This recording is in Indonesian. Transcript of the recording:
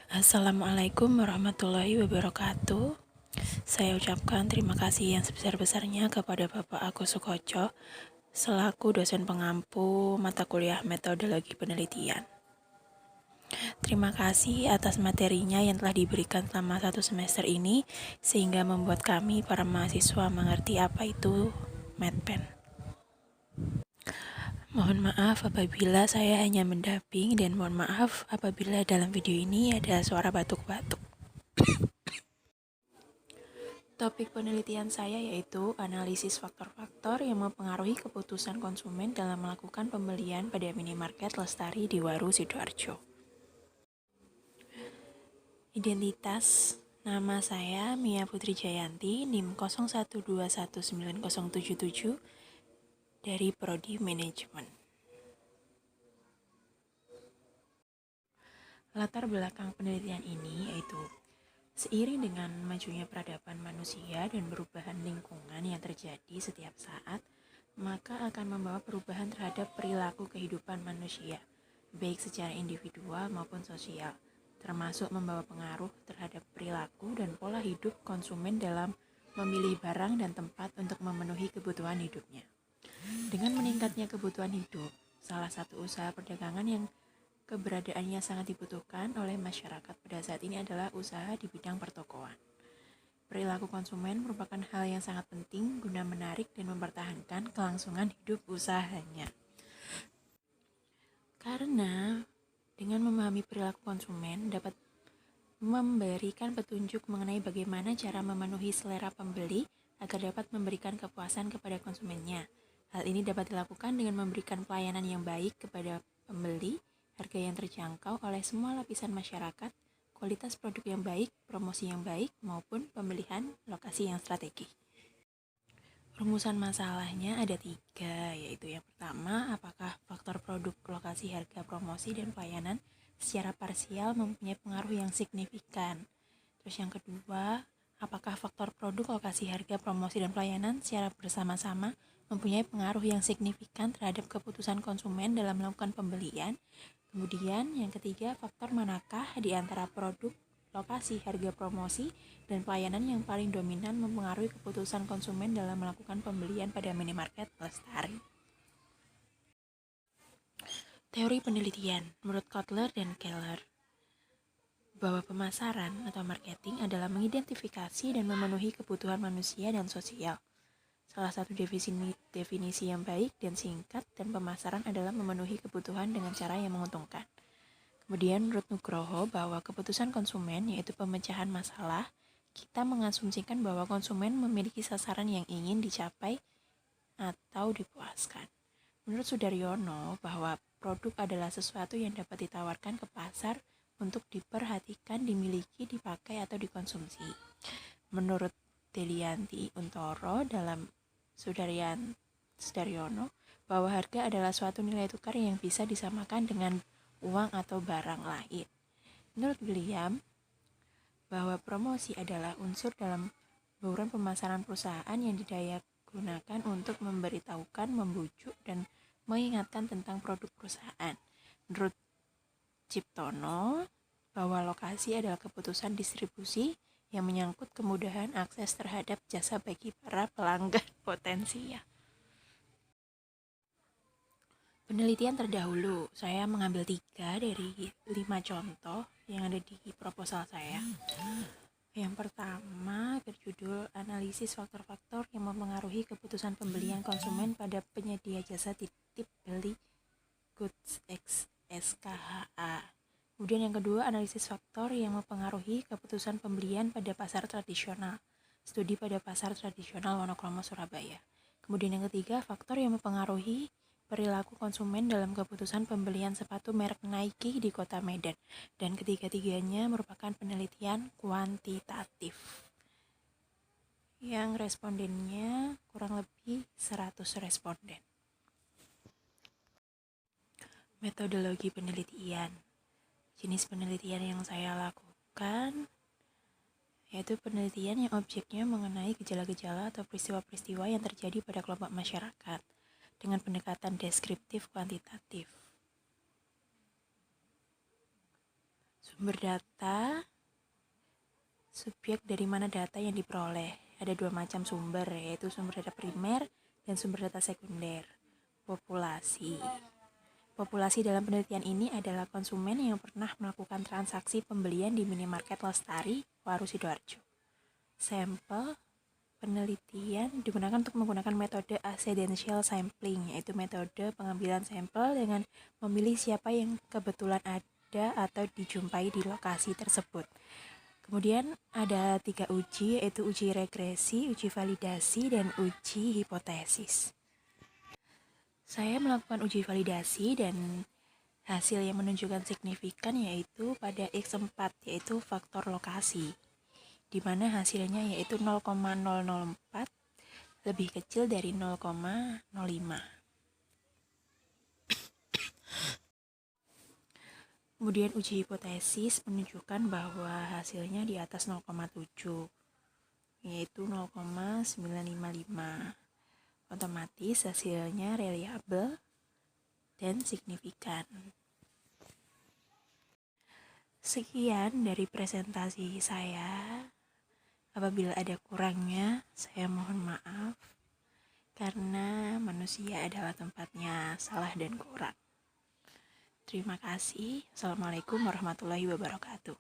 Assalamualaikum warahmatullahi wabarakatuh. Saya ucapkan terima kasih yang sebesar-besarnya kepada Bapak Agus Sukoco selaku dosen pengampu mata kuliah metodologi penelitian. Terima kasih atas materinya yang telah diberikan selama 1 semester ini sehingga membuat kami para mahasiswa mengerti apa itu MedPen. Mohon maaf apabila saya hanya mendamping dan mohon maaf apabila dalam video ini ada suara batuk-batuk. Topik penelitian saya yaitu analisis faktor-faktor yang mempengaruhi keputusan konsumen dalam melakukan pembelian pada minimarket Lestari di Waru, Sidoarjo. Identitas, nama saya Mia Putri Jayanti, NIM 01219077 dari Prodi Manajemen. Latar belakang penelitian ini yaitu seiring dengan majunya peradaban manusia dan perubahan lingkungan yang terjadi setiap saat, maka akan membawa perubahan terhadap perilaku kehidupan manusia, baik secara individual maupun sosial, termasuk membawa pengaruh terhadap perilaku dan pola hidup konsumen dalam memilih barang dan tempat untuk memenuhi kebutuhan hidupnya. Dengan meningkatnya kebutuhan hidup, salah satu usaha perdagangan yang keberadaannya sangat dibutuhkan oleh masyarakat pada saat ini adalah usaha di bidang pertokoan. Perilaku konsumen merupakan hal yang sangat penting guna menarik dan mempertahankan kelangsungan hidup usahanya. Karena dengan memahami perilaku konsumen dapat memberikan petunjuk mengenai bagaimana cara memenuhi selera pembeli agar dapat memberikan kepuasan kepada konsumennya. Hal ini dapat dilakukan dengan memberikan pelayanan yang baik kepada pembeli, harga yang terjangkau oleh semua lapisan masyarakat, kualitas produk yang baik, promosi yang baik, maupun pemilihan lokasi yang strategis. Rumusan masalahnya ada 3, yaitu yang pertama, apakah faktor produk, lokasi, harga, promosi, dan pelayanan secara parsial mempunyai pengaruh yang signifikan. Terus yang kedua, apakah faktor produk, lokasi, harga, promosi, dan pelayanan secara bersama-sama mempunyai pengaruh yang signifikan terhadap keputusan konsumen dalam melakukan pembelian. Kemudian yang ketiga, faktor manakah di antara produk, lokasi, harga, promosi, dan pelayanan yang paling dominan mempengaruhi keputusan konsumen dalam melakukan pembelian pada minimarket Lestari. Teori penelitian menurut Kotler dan Keller bahwa pemasaran atau marketing adalah mengidentifikasi dan memenuhi kebutuhan manusia dan sosial. Salah satu definisi yang baik dan singkat dan pemasaran adalah memenuhi kebutuhan dengan cara yang menguntungkan. Kemudian menurut Nugroho bahwa keputusan konsumen yaitu pemecahan masalah, kita mengasumsikan bahwa konsumen memiliki sasaran yang ingin dicapai atau dipuaskan. Menurut Sudaryono bahwa produk adalah sesuatu yang dapat ditawarkan ke pasar untuk diperhatikan, dimiliki, dipakai, atau dikonsumsi. Menurut Delianti Untoro dalam Sudaryono bahwa harga adalah suatu nilai tukar yang bisa disamakan dengan uang atau barang lain. Menurut William bahwa promosi adalah unsur dalam bauran pemasaran perusahaan yang didaya gunakan untuk memberitahukan, membujuk, dan mengingatkan tentang produk perusahaan. Menurut Ciptono bahwa lokasi adalah keputusan distribusi yang menyangkut kemudahan akses terhadap jasa bagi para pelanggan potensial. Penelitian terdahulu, saya mengambil 3 dari 5 contoh yang ada di proposal saya. Yang pertama berjudul analisis faktor-faktor yang mempengaruhi keputusan pembelian konsumen pada penyedia jasa titip beli goods SKHA. Kemudian yang kedua, analisis faktor yang mempengaruhi keputusan pembelian pada pasar tradisional. Studi pada pasar tradisional Wonokromo, Surabaya. Kemudian yang ketiga, faktor yang mempengaruhi perilaku konsumen dalam keputusan pembelian sepatu merek Nike di Kota Medan. Dan ketiga-tiganya merupakan penelitian kuantitatif. Yang respondennya kurang lebih 100 responden. Metodologi penelitian. Jenis penelitian yang saya lakukan yaitu penelitian yang objeknya mengenai gejala-gejala atau peristiwa-peristiwa yang terjadi pada kelompok masyarakat dengan pendekatan deskriptif kuantitatif. Sumber data, subjek dari mana data yang diperoleh. Ada dua macam sumber, yaitu sumber data primer dan sumber data sekunder. Populasi. Populasi dalam penelitian ini adalah konsumen yang pernah melakukan transaksi pembelian di minimarket Lestari, Waru Sidoarjo. Sampel penelitian digunakan untuk menggunakan metode accidental sampling, yaitu metode pengambilan sampel dengan memilih siapa yang kebetulan ada atau dijumpai di lokasi tersebut. Kemudian ada 3 uji, yaitu uji regresi, uji validasi, dan uji hipotesis. Saya melakukan uji validasi dan hasil yang menunjukkan signifikan yaitu pada X4, yaitu faktor lokasi, di mana hasilnya yaitu 0,004 lebih kecil dari 0,05. Kemudian uji hipotesis menunjukkan bahwa hasilnya di atas 0,7, yaitu 0,955. Otomatis hasilnya reliabel dan signifikan. Sekian dari presentasi saya. Apabila ada kurangnya, saya mohon maaf, karena manusia adalah tempatnya salah dan kurang. Terima kasih. Assalamualaikum warahmatullahi wabarakatuh.